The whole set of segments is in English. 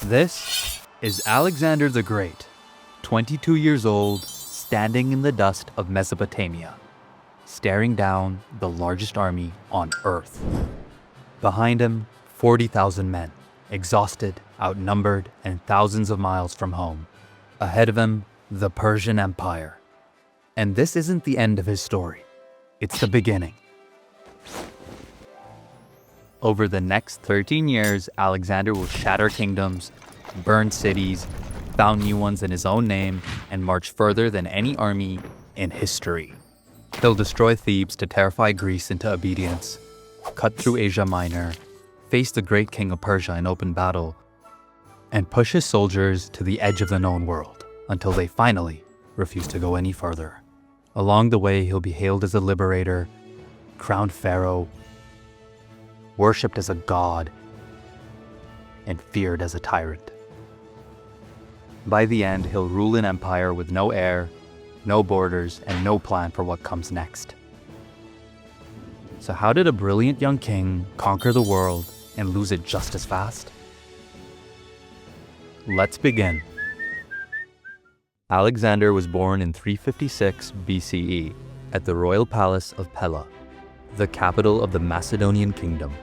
This is Alexander the Great, 22 years old, standing in the dust of Mesopotamia, staring down the largest army on Earth. Behind him, 40,000 men, exhausted, outnumbered, and thousands of miles from home. Ahead of him, the Persian Empire. And this isn't the end of his story. It's the beginning. Over the next 13 years, Alexander will shatter kingdoms, burn cities, found new ones in his own name, and march further than any army in history. He'll destroy Thebes to terrify Greece into obedience, cut through Asia Minor, face the great king of Persia in open battle, and push his soldiers to the edge of the known world until they finally refuse to go any further. Along the way, he'll be hailed as a liberator, crowned pharaoh, worshipped as a god, and feared as a tyrant. By the end, he'll rule an empire with no heir, no borders, and no plan for what comes next. So how did a brilliant young king conquer the world and lose it just as fast? Let's begin. Alexander was born in 356 BCE at the royal palace of Pella, the capital of the Macedonian kingdom.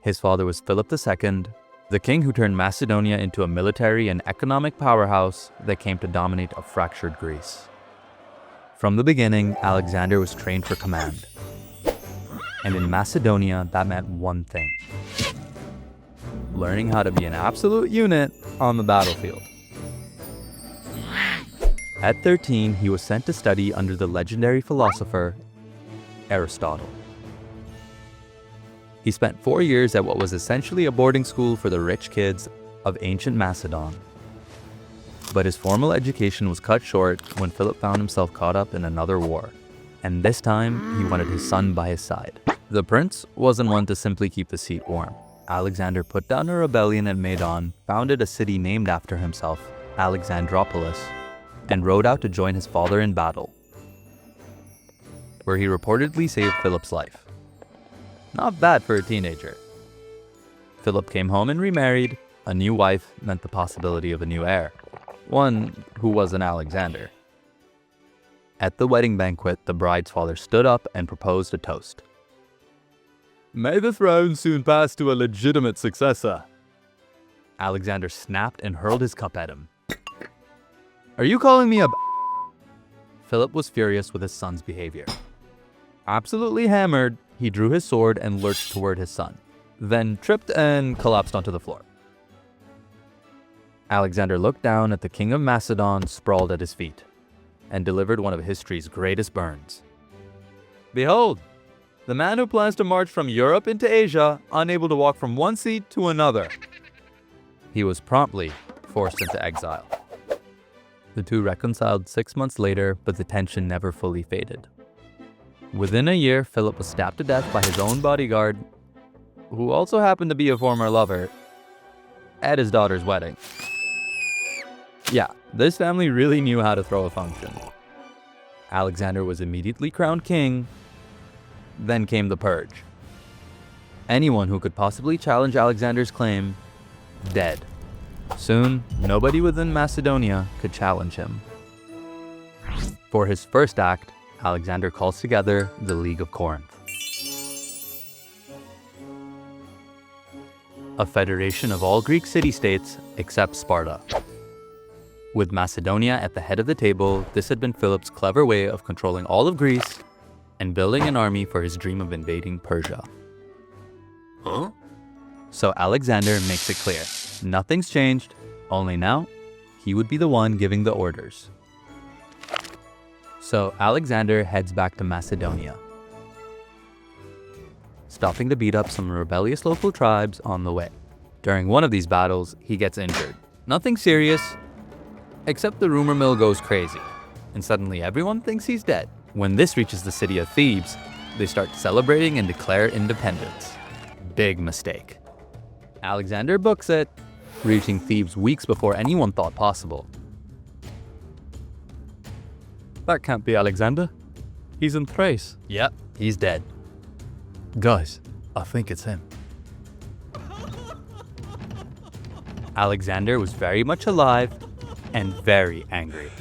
His father was Philip II, the king who turned Macedonia into a military and economic powerhouse that came to dominate a fractured Greece. From the beginning, Alexander was trained for command. And in Macedonia, that meant one thing: learning how to be an absolute unit on the battlefield. At 13, he was sent to study under the legendary philosopher Aristotle. He spent 4 years at what was essentially a boarding school for the rich kids of ancient Macedon. But his formal education was cut short when Philip found himself caught up in another war. And this time, he wanted his son by his side. The prince wasn't one to simply keep the seat warm. Alexander put down a rebellion at Madon, founded a city named after himself, Alexandropolis, and rode out to join his father in battle, where he reportedly saved Philip's life. Not bad for a teenager. Philip came home and remarried. A new wife meant the possibility of a new heir, one who wasn't Alexander. At the wedding banquet, the bride's father stood up and proposed a toast. "May the throne soon pass to a legitimate successor." Alexander snapped and hurled his cup at him. "Are you calling me a b-?" Philip was furious with his son's behavior. Absolutely hammered, he drew his sword and lurched toward his son, then tripped and collapsed onto the floor. Alexander looked down at the king of Macedon sprawled at his feet, and delivered one of history's greatest burns. "Behold, the man who plans to march from Europe into Asia, unable to walk from one seat to another." He was promptly forced into exile. The two reconciled 6 months later, but the tension never fully faded. Within a year, Philip was stabbed to death by his own bodyguard, who also happened to be a former lover, at his daughter's wedding. Yeah, this family really knew how to throw a function. Alexander was immediately crowned king. Then came the purge. Anyone who could possibly challenge Alexander's claim, dead. Soon, nobody within Macedonia could challenge him. For his first act, Alexander calls together the League of Corinth, a federation of all Greek city-states except Sparta. With Macedonia at the head of the table, this had been Philip's clever way of controlling all of Greece and building an army for his dream of invading Persia. So Alexander makes it clear, nothing's changed, only now he would be the one giving the orders. So Alexander heads back to Macedonia, stopping to beat up some rebellious local tribes on the way. During one of these battles, he gets injured. Nothing serious, except the rumor mill goes crazy, and suddenly everyone thinks he's dead. When this reaches the city of Thebes, they start celebrating and declare independence. Big mistake. Alexander books it, reaching Thebes weeks before anyone thought possible. "That can't be Alexander. He's in Thrace." "Yep, he's dead." "Guys, I think it's him." Alexander was very much alive and very angry.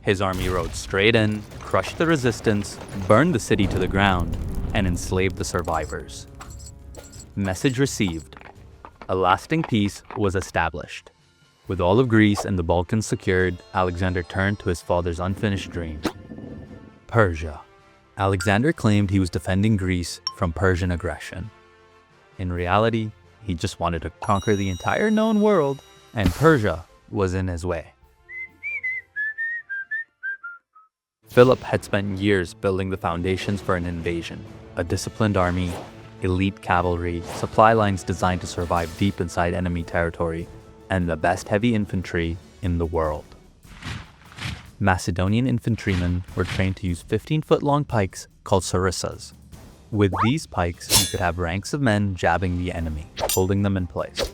His army rode straight in, crushed the resistance, burned the city to the ground, and enslaved the survivors. Message received. A lasting peace was established. With all of Greece and the Balkans secured, Alexander turned to his father's unfinished dream: Persia. Alexander claimed he was defending Greece from Persian aggression. In reality, he just wanted to conquer the entire known world, and Persia was in his way. Philip had spent years building the foundations for an invasion: a disciplined army, elite cavalry, supply lines designed to survive deep inside enemy territory, and the best heavy infantry in the world. Macedonian infantrymen were trained to use 15-foot-long pikes called sarissas. With these pikes, you could have ranks of men jabbing the enemy, holding them in place.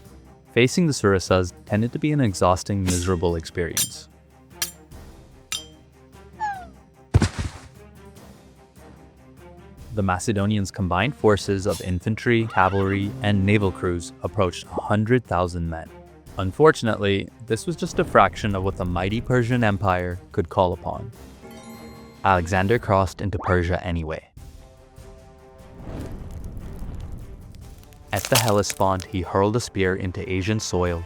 Facing the sarissas tended to be an exhausting, miserable experience. The Macedonians' combined forces of infantry, cavalry, and naval crews approached 100,000 men. Unfortunately, this was just a fraction of what the mighty Persian Empire could call upon. Alexander crossed into Persia anyway. At the Hellespont, he hurled a spear into Asian soil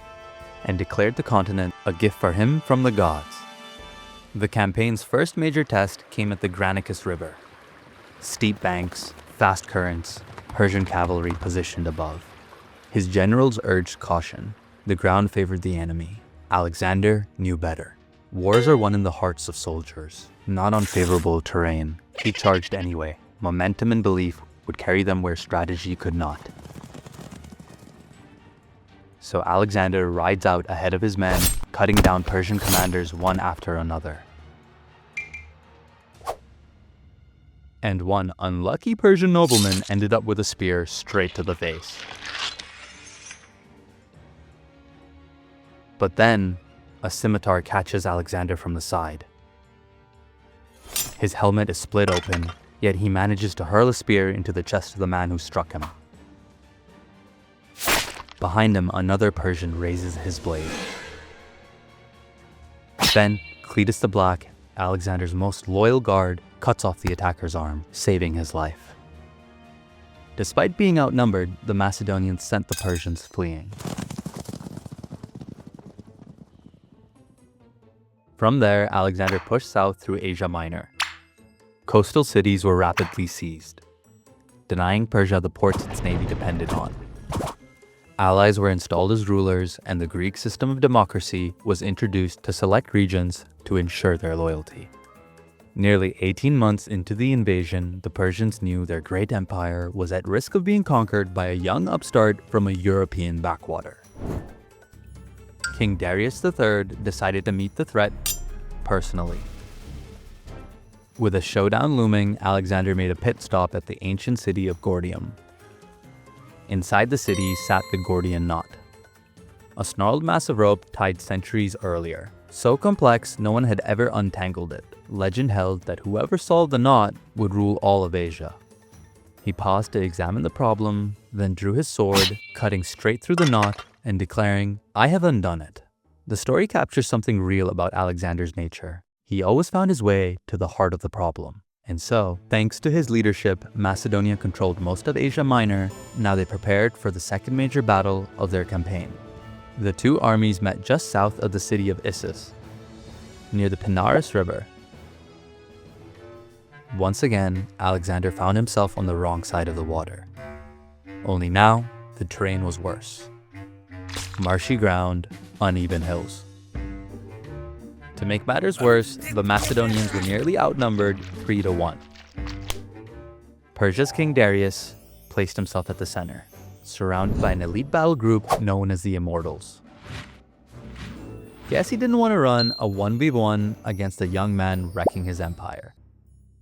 and declared the continent a gift for him from the gods. The campaign's first major test came at the Granicus River. Steep banks, fast currents, Persian cavalry positioned above. His generals urged caution. The ground favored the enemy. Alexander knew better. Wars are won in the hearts of soldiers, not on favorable terrain. He charged anyway. Momentum and belief would carry them where strategy could not. So Alexander rides out ahead of his men, cutting down Persian commanders one after another. And one unlucky Persian nobleman ended up with a spear straight to the face. But then, a scimitar catches Alexander from the side. His helmet is split open, yet he manages to hurl a spear into the chest of the man who struck him. Behind him, another Persian raises his blade. Then, Cletus the Black, Alexander's most loyal guard, cuts off the attacker's arm, saving his life. Despite being outnumbered, the Macedonians sent the Persians fleeing. From there, Alexander pushed south through Asia Minor. Coastal cities were rapidly seized, denying Persia the ports its navy depended on. Allies were installed as rulers, and the Greek system of democracy was introduced to select regions to ensure their loyalty. Nearly 18 months into the invasion, the Persians knew their great empire was at risk of being conquered by a young upstart from a European backwater. King Darius III decided to meet the threat personally. With a showdown looming, Alexander made a pit stop at the ancient city of Gordium. Inside the city sat the Gordian knot, a snarled mass of rope tied centuries earlier. So complex, no one had ever untangled it. Legend held that whoever solved the knot would rule all of Asia. He paused to examine the problem, then drew his sword, cutting straight through the knot and declaring, "I have undone it." The story captures something real about Alexander's nature. He always found his way to the heart of the problem. And so, thanks to his leadership, Macedonia controlled most of Asia Minor. Now they prepared for the second major battle of their campaign. The two armies met just south of the city of Issus, near the Pinaris River. Once again, Alexander found himself on the wrong side of the water. Only now, the terrain was worse. Marshy ground, uneven hills. To make matters worse, the Macedonians were nearly outnumbered 3-1. Persia's King Darius placed himself at the center, surrounded by an elite battle group known as the Immortals. Guess he didn't want to run a 1v1 against a young man wrecking his empire.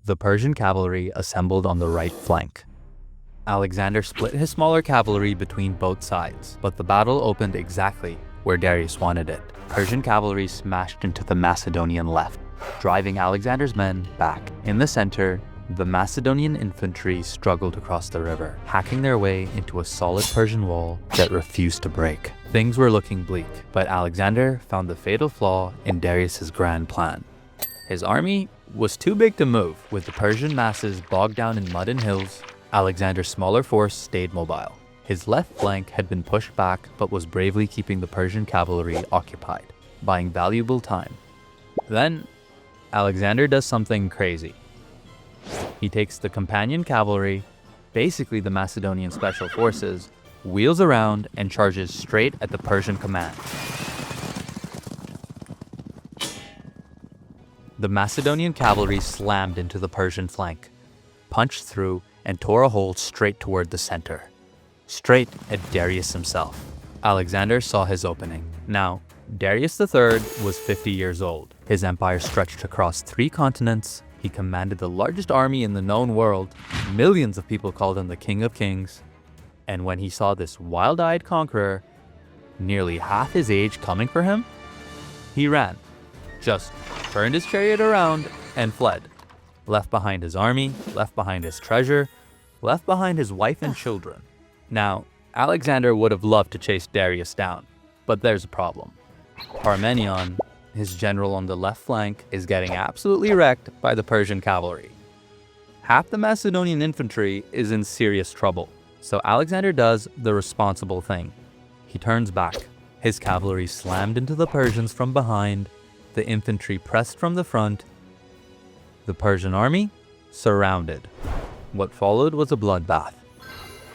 The Persian cavalry assembled on the right flank. Alexander split his smaller cavalry between both sides, but the battle opened exactly where Darius wanted it. Persian cavalry smashed into the Macedonian left, driving Alexander's men back. In the center, The Macedonian infantry struggled across the river, hacking their way into a solid Persian wall that refused to break. Things were looking bleak, but Alexander found the fatal flaw in Darius's grand plan. His army was too big to move, with the Persian masses bogged down in mud and hills. Alexander's smaller force stayed mobile. His left flank had been pushed back, but was bravely keeping the Persian cavalry occupied, buying valuable time. Then, Alexander does something crazy. He takes the companion cavalry, basically the Macedonian special forces, wheels around and charges straight at the Persian command. The Macedonian cavalry slammed into the Persian flank, punched through, and tore a hole straight toward the center. Straight at Darius himself. Alexander saw his opening. Now, Darius III was 50 years old. His empire stretched across 3 continents. He commanded the largest army in the known world. Millions of people called him the King of Kings. And when he saw this wild-eyed conqueror, nearly half his age, coming for him, he ran. Just turned his chariot around and fled. Left behind his army, left behind his treasure, left behind his wife and children. Now, Alexander would have loved to chase Darius down, but there's a problem. Parmenion, his general on the left flank, is getting absolutely wrecked by the Persian cavalry. Half the Macedonian infantry is in serious trouble, so Alexander does the responsible thing. He turns back. His cavalry slammed into the Persians from behind, the infantry pressed from the front, the Persian army surrounded. What followed was a bloodbath.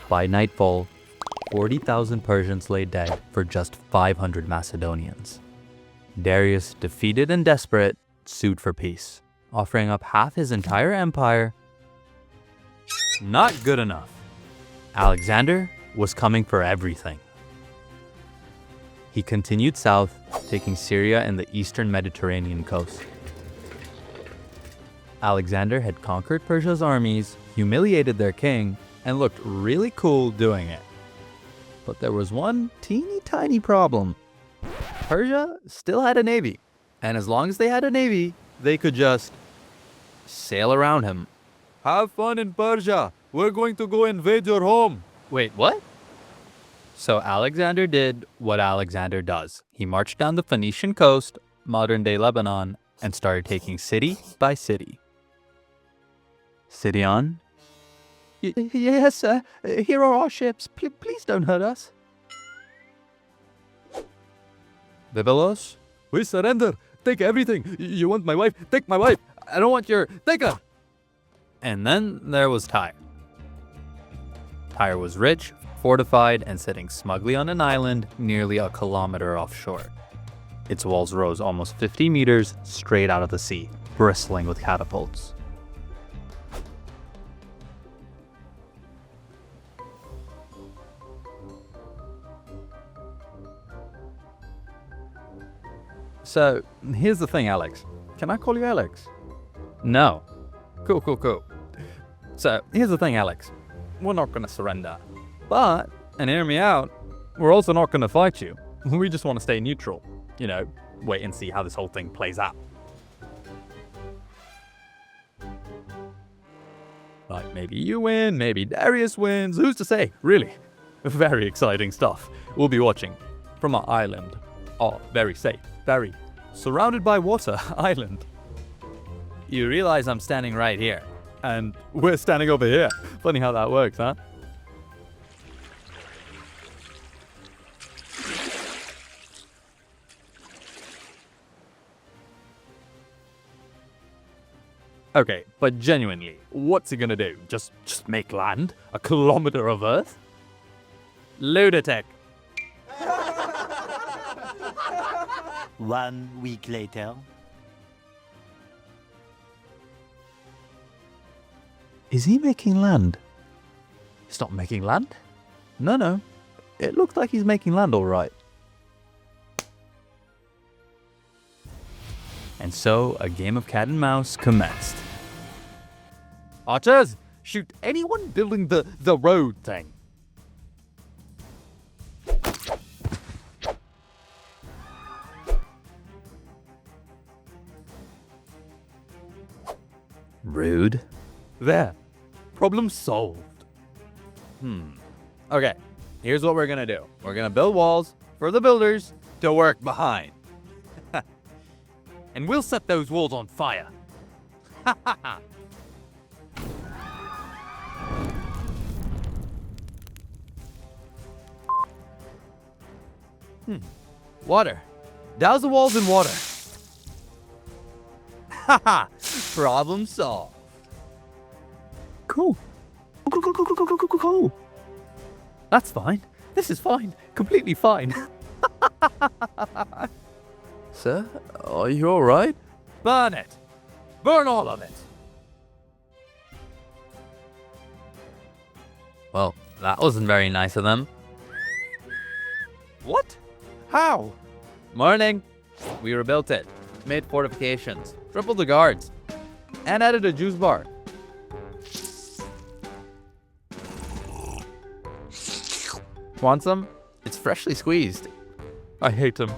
By nightfall, 40,000 Persians lay dead for just 500 Macedonians. Darius, defeated and desperate, sued for peace, offering up half his entire empire. Not good enough. Alexander was coming for everything. He continued south, taking Syria and the eastern Mediterranean coast. Alexander had conquered Persia's armies, humiliated their king, and looked really cool doing it. But there was one teeny tiny problem. Persia still had a navy, and as long as they had a navy, they could just sail around him. Have fun in Persia. We're going to go invade your home. Wait, what? So Alexander did what Alexander does. He marched down the Phoenician coast, modern-day Lebanon, and started taking city by city. Sidon? Yes, sir. Here are our ships. Please don't hurt us. Byblos? We surrender. Take everything. You want my wife? Take my wife. I don't want your... Take her! And then there was Tyre. Tyre was rich, fortified, and sitting smugly on an island nearly a kilometer offshore. Its walls rose almost 50 meters straight out of the sea, bristling with catapults. So, here's the thing, Alex. Can I call you Alex? No. Cool. So, here's the thing, Alex. We're not gonna surrender. But, and hear me out, we're also not gonna fight you. We just want to stay neutral. You know, wait and see how this whole thing plays out. Like, maybe you win, maybe Darius wins, who's to say, really? Very exciting stuff. We'll be watching from our island. Oh, very safe, very surrounded by water island. You realize I'm standing right here, and we're standing over here. Funny how that works, huh? Okay, but genuinely, what's he gonna do? Just make land? A kilometer of earth? Lunatic. 1 week later. Is he making land? He's not making land? No. It looks like he's making land all right. And so, a game of cat and mouse commenced. Archers, shoot anyone building the road thing. Rude. There. Problem solved. Okay, here's what we're gonna do. We're gonna build walls for the builders to work behind. And we'll set those walls on fire. Water. Douse the walls in water. Haha, problem solved. Cool. Cool. That's fine. This is fine. Completely fine. Sir, are you alright? Burn it. Burn all of it. Well, that wasn't very nice of them. What? How? Morning. We rebuilt it. Made fortifications. Tripled the guards. And added a juice bar. Want some? It's freshly squeezed. I hate him.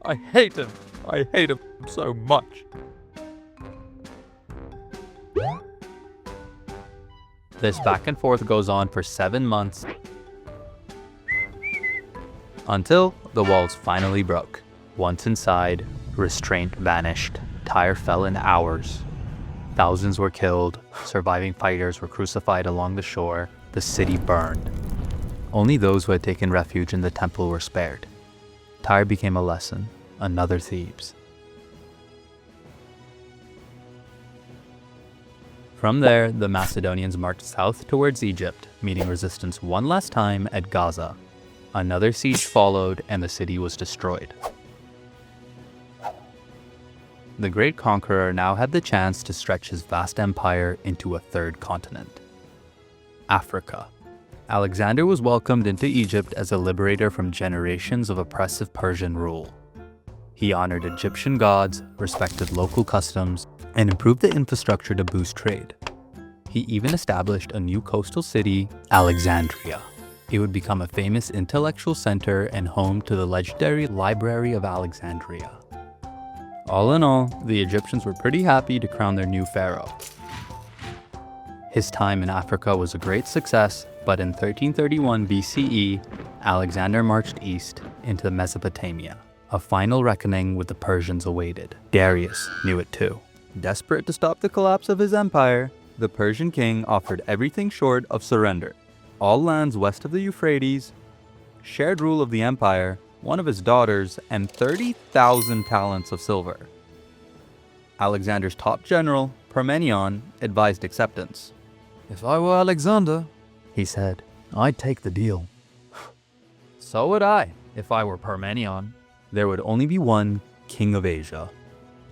I hate him. I hate him so much. This back and forth goes on for 7 months until the walls finally broke. Once inside, restraint vanished. Tyre fell in hours. Thousands were killed. Surviving fighters were crucified along the shore. The city burned. Only those who had taken refuge in the temple were spared. Tyre became a lesson, another Thebes. From there, the Macedonians marched south towards Egypt, meeting resistance one last time at Gaza. Another siege followed, and the city was destroyed. The great conqueror now had the chance to stretch his vast empire into a third continent, Africa. Alexander was welcomed into Egypt as a liberator from generations of oppressive Persian rule. He honored Egyptian gods, respected local customs, and improved the infrastructure to boost trade. He even established a new coastal city, Alexandria. It would become a famous intellectual center and home to the legendary Library of Alexandria. All in all, the Egyptians were pretty happy to crown their new pharaoh. His time in Africa was a great success, but in 1331 BCE, Alexander marched east into Mesopotamia. A final reckoning with the Persians awaited. Darius knew it too. Desperate to stop the collapse of his empire, the Persian king offered everything short of surrender. All lands west of the Euphrates, shared rule of the empire, one of his daughters, and 30,000 talents of silver. Alexander's top general, Parmenion, advised acceptance. "If I were Alexander," he said, "I'd take the deal." So would I, if I were Parmenion. There would only be one king of Asia.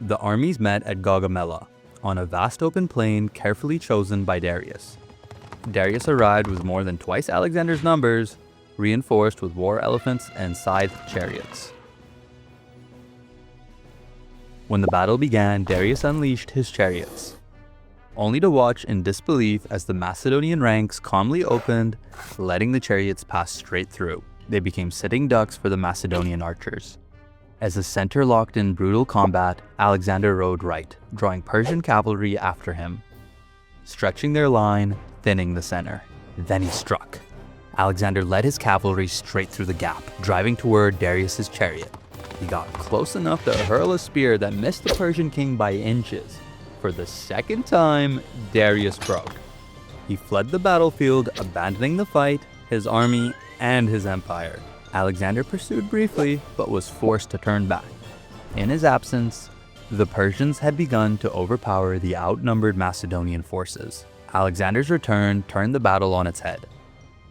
The armies met at Gaugamela, on a vast open plain carefully chosen by Darius. Darius arrived with more than twice Alexander's numbers, reinforced with war elephants and scythed chariots. When the battle began, Darius unleashed his chariots, only to watch in disbelief as the Macedonian ranks calmly opened, letting the chariots pass straight through. They became sitting ducks for the Macedonian archers. As the center locked in brutal combat, Alexander rode right, drawing Persian cavalry after him, stretching their line, thinning the center. Then he struck. Alexander led his cavalry straight through the gap, driving toward Darius's chariot. He got close enough to hurl a spear that missed the Persian king by inches. For the second time, Darius broke. He fled the battlefield, abandoning the fight, his army, and his empire. Alexander pursued briefly, but was forced to turn back. In his absence, the Persians had begun to overpower the outnumbered Macedonian forces. Alexander's return turned the battle on its head.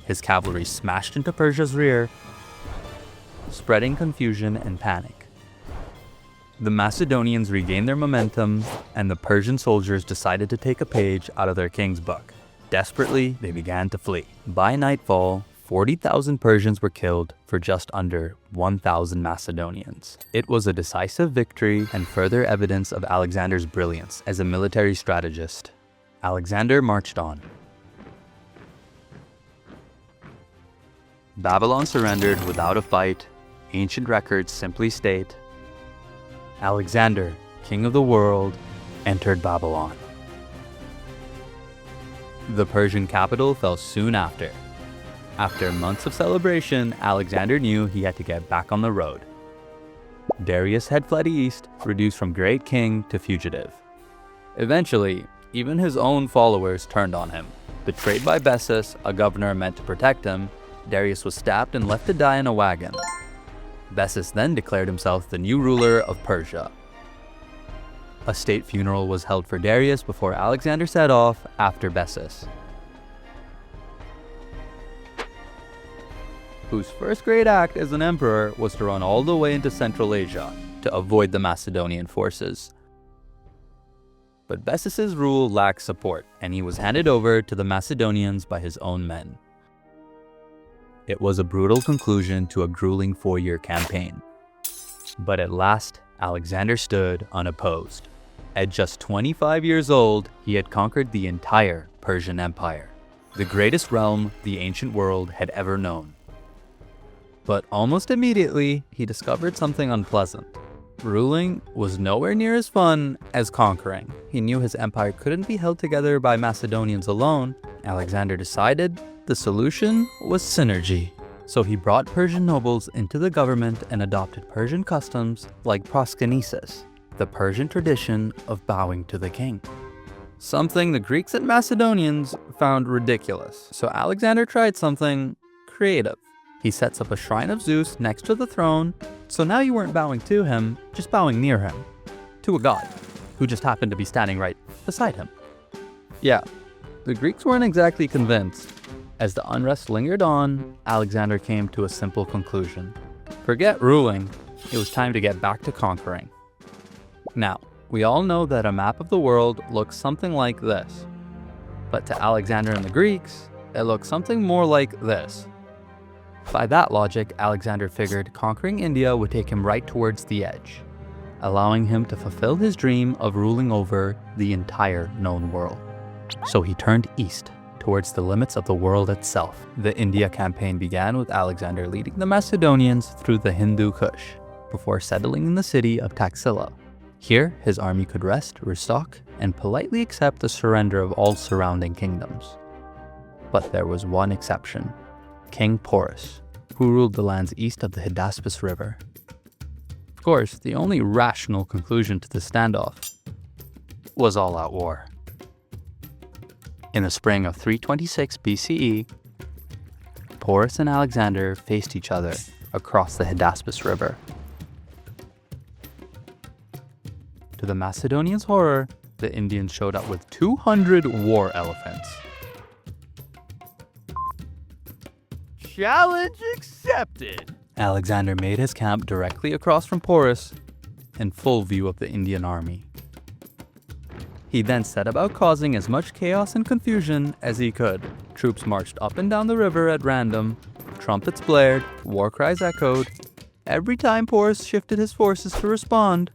His cavalry smashed into Persia's rear, spreading confusion and panic. The Macedonians regained their momentum, and the Persian soldiers decided to take a page out of their king's book. Desperately, they began to flee. By nightfall, 40,000 Persians were killed for just under 1,000 Macedonians. It was a decisive victory and further evidence of Alexander's brilliance as a military strategist. Alexander marched on. Babylon surrendered without a fight. Ancient records simply state, Alexander, king of the world, entered Babylon. The Persian capital fell soon after. After months of celebration, Alexander knew he had to get back on the road. Darius had fled east, reduced from great king to fugitive. Eventually, even his own followers turned on him. Betrayed by Bessus, a governor meant to protect him, Darius was stabbed and left to die in a wagon. Bessus then declared himself the new ruler of Persia. A state funeral was held for Darius before Alexander set off after Bessus, whose first great act as an emperor was to run all the way into Central Asia to avoid the Macedonian forces. But Bessus's rule lacked support, and he was handed over to the Macedonians by his own men. It was a brutal conclusion to a grueling 4-year campaign. But at last, Alexander stood unopposed. At just 25 years old, he had conquered the entire Persian Empire, the greatest realm the ancient world had ever known. But almost immediately, he discovered something unpleasant. Ruling was nowhere near as fun as conquering. He knew his empire couldn't be held together by Macedonians alone. Alexander decided the solution was synergy. So he brought Persian nobles into the government and adopted Persian customs like proskynesis, the Persian tradition of bowing to the king. Something the Greeks and Macedonians found ridiculous. So Alexander tried something creative. He sets up a shrine of Zeus next to the throne, so now you weren't bowing to him, just bowing near him, to a god, who just happened to be standing right beside him. Yeah, the Greeks weren't exactly convinced. As the unrest lingered on, Alexander came to a simple conclusion. Forget ruling, it was time to get back to conquering. Now, we all know that a map of the world looks something like this. But to Alexander and the Greeks, it looks something more like this. By that logic, Alexander figured conquering India would take him right towards the edge, allowing him to fulfill his dream of ruling over the entire known world. So he turned east, towards the limits of the world itself. The India campaign began with Alexander leading the Macedonians through the Hindu Kush, before settling in the city of Taxila. Here, his army could rest, restock, and politely accept the surrender of all surrounding kingdoms. But there was one exception. King Porus, who ruled the lands east of the Hydaspes River. Of course, the only rational conclusion to the standoff was all-out war. In the spring of 326 BCE, Porus and Alexander faced each other across the Hydaspes River. To the Macedonians' horror, the Indians showed up with 200 war elephants. Challenge accepted! Alexander made his camp directly across from Porus, in full view of the Indian army. He then set about causing as much chaos and confusion as he could. Troops marched up and down the river at random, trumpets blared, war cries echoed. Every time Porus shifted his forces to respond,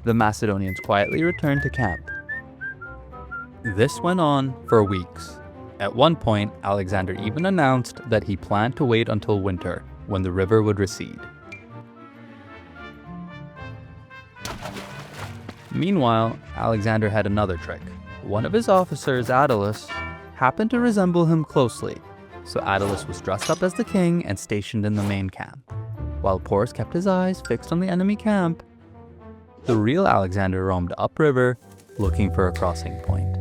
the Macedonians quietly returned to camp. This went on for weeks. At one point, Alexander even announced that he planned to wait until winter, when the river would recede. Meanwhile, Alexander had another trick. One of his officers, Archiles, happened to resemble him closely, so Archiles was dressed up as the king and stationed in the main camp. While Porus kept his eyes fixed on the enemy camp, the real Alexander roamed upriver, looking for a crossing point.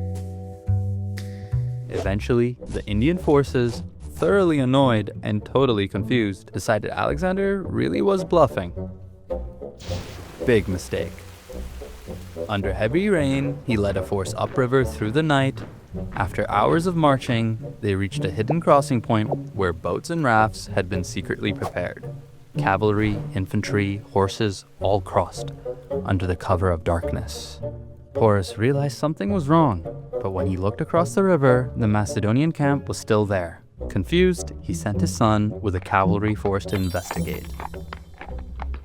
Eventually, the Indian forces, thoroughly annoyed and totally confused, decided Alexander really was bluffing. Big mistake. Under heavy rain, he led a force upriver through the night. After hours of marching, they reached a hidden crossing point where boats and rafts had been secretly prepared. Cavalry, infantry, horses all crossed under the cover of darkness. Porus realized something was wrong, but when he looked across the river, the Macedonian camp was still there. Confused, he sent his son with a cavalry force to investigate.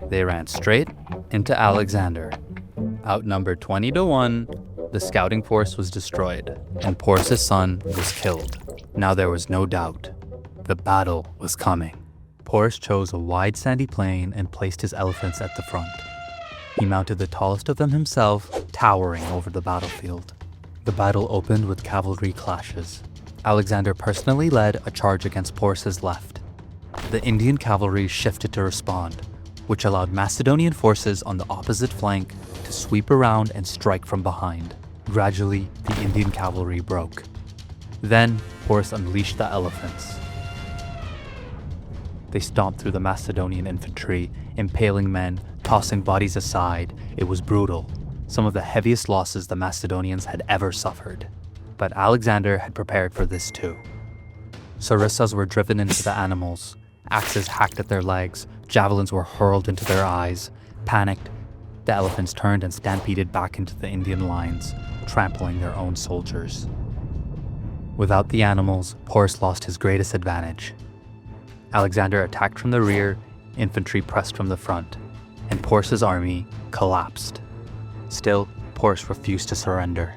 They ran straight into Alexander. Outnumbered 20-1, the scouting force was destroyed, and Porus' son was killed. Now there was no doubt. The battle was coming. Porus chose a wide sandy plain and placed his elephants at the front. He mounted the tallest of them himself, towering over the battlefield. The battle opened with cavalry clashes. Alexander personally led a charge against Porus's left. The Indian cavalry shifted to respond, which allowed Macedonian forces on the opposite flank to sweep around and strike from behind. Gradually, the Indian cavalry broke. Then, Porus unleashed the elephants. They stomped through the Macedonian infantry, impaling men, tossing bodies aside. It was brutal, some of the heaviest losses the Macedonians had ever suffered. But Alexander had prepared for this too. Sarissas were driven into the animals, axes hacked at their legs, javelins were hurled into their eyes. Panicked, the elephants turned and stampeded back into the Indian lines, trampling their own soldiers. Without the animals, Porus lost his greatest advantage. Alexander attacked from the rear, infantry pressed from the front, and Porus's army collapsed. Still, Porus refused to surrender.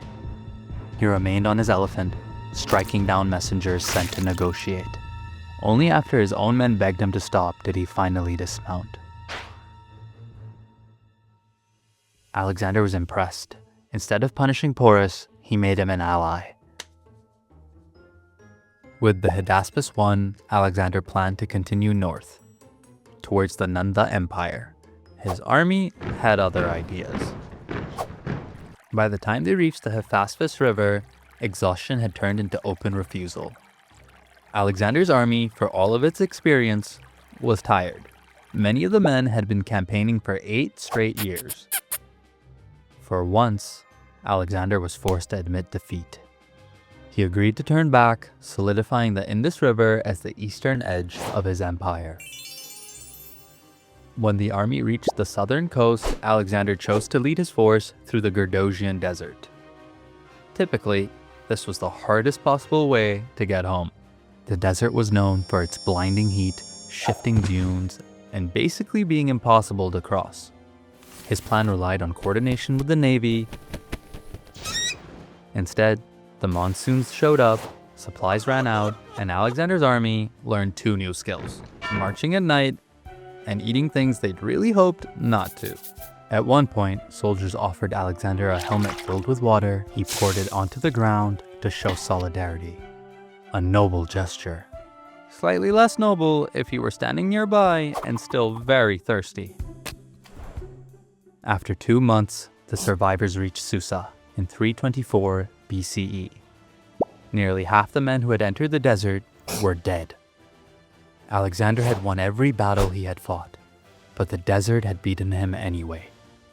He remained on his elephant, striking down messengers sent to negotiate. Only after his own men begged him to stop did he finally dismount. Alexander was impressed. Instead of punishing Porus, he made him an ally. With the Hydaspes won, Alexander planned to continue north, towards the Nanda Empire. His army had other ideas. By the time they reached the Hydaspes River, exhaustion had turned into open refusal. Alexander's army, for all of its experience, was tired. Many of the men had been campaigning for 8 straight years. For once, Alexander was forced to admit defeat. He agreed to turn back, solidifying the Indus River as the eastern edge of his empire. When the army reached the southern coast, Alexander chose to lead his force through the Gerdosian desert. Typically, this was the hardest possible way to get home. The desert was known for its blinding heat, shifting dunes, and basically being impossible to cross. His plan relied on coordination with the navy. Instead, the monsoons showed up, supplies ran out, and Alexander's army learned 2 new skills: marching at night and eating things they'd really hoped not to. At one point, soldiers offered Alexander a helmet filled with water. He poured it onto the ground to show solidarity. A noble gesture. Slightly less noble if he were standing nearby and still very thirsty. After 2 months, the survivors reached Susa in 324 BCE. Nearly half the men who had entered the desert were dead. Alexander had won every battle he had fought, but the desert had beaten him anyway.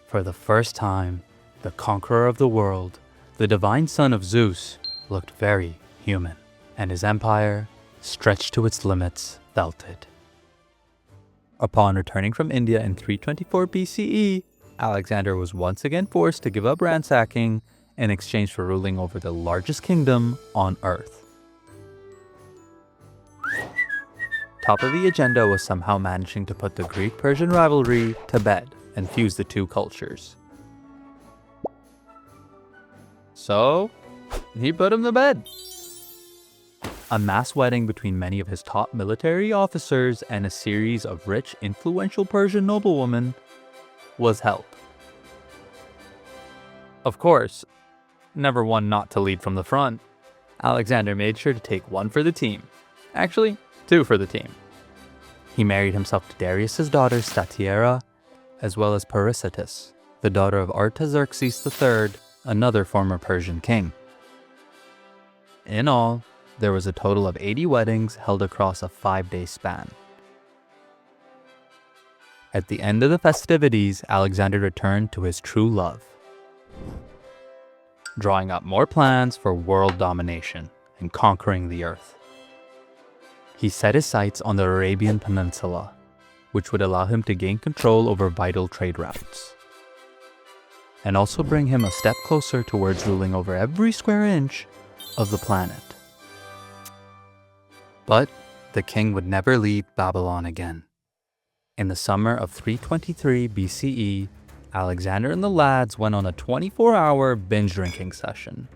For the first time, the conqueror of the world, the divine son of Zeus, looked very human, and his empire, stretched to its limits, felt it. Upon returning from India in 324 BCE, Alexander was once again forced to give up ransacking in exchange for ruling over the largest kingdom on Earth. Top of the agenda was somehow managing to put the Greek-Persian rivalry to bed and fuse the 2 cultures. So, he put him to bed. A mass wedding between many of his top military officers and a series of rich, influential Persian noblewomen was held. Of course, never one not to lead from the front, Alexander made sure to take 1 for the team. Actually, 2 for the team. He married himself to Darius's daughter Stateira, as well as Parysatis, the daughter of Artaxerxes III, another former Persian king. In all, there was a total of 80 weddings held across a 5-day span. At the end of the festivities, Alexander returned to his true love, drawing up more plans for world domination and conquering the earth. He set his sights on the Arabian Peninsula, which would allow him to gain control over vital trade routes, and also bring him a step closer towards ruling over every square inch of the planet. But the king would never leave Babylon again. In the summer of 323 BCE, Alexander and the lads went on a 24-hour binge drinking session.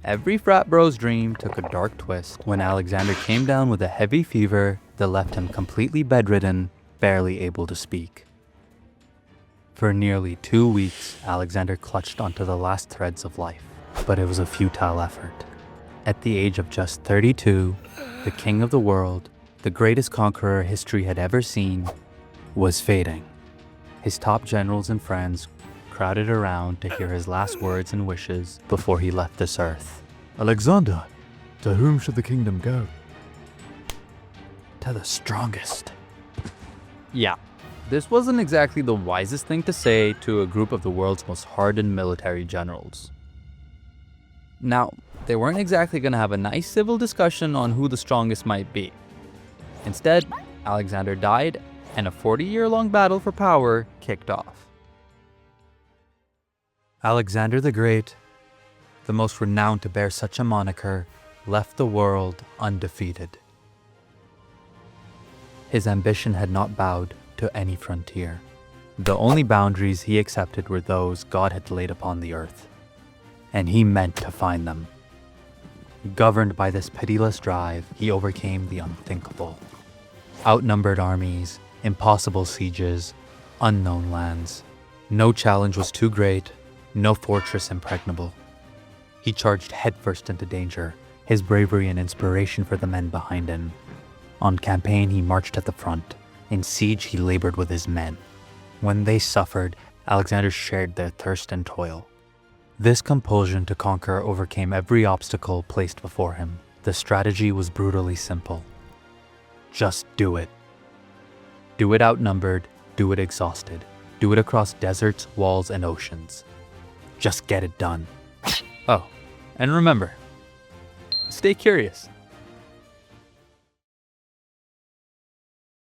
Every frat bro's dream took a dark twist when Alexander came down with a heavy fever that left him completely bedridden, barely able to speak. For nearly 2 weeks, Alexander clutched onto the last threads of life. But it was a futile effort. At the age of just 32, the king of the world, the greatest conqueror history had ever seen, was fading. His top generals and friends crowded around to hear his last words and wishes before he left this earth. Alexander, to whom should the kingdom go? To the strongest. Yeah, this wasn't exactly the wisest thing to say to a group of the world's most hardened military generals. Now, they weren't exactly going to have a nice civil discussion on who the strongest might be. Instead, Alexander died, and a 40-year-long battle for power kicked off. Alexander the Great, the most renowned to bear such a moniker, left the world undefeated. His ambition had not bowed to any frontier. The only boundaries he accepted were those God had laid upon the earth, and he meant to find them. Governed by this pitiless drive, he overcame the unthinkable. Outnumbered armies, impossible sieges, unknown lands. No challenge was too great, no fortress impregnable. He charged headfirst into danger, his bravery an inspiration for the men behind him. On campaign, he marched at the front. In siege, he labored with his men. When they suffered, Alexander shared their thirst and toil. This compulsion to conquer overcame every obstacle placed before him. The strategy was brutally simple. Just do it. Do it outnumbered, do it exhausted. Do it across deserts, walls, and oceans. Just get it done. Oh, and remember, stay curious.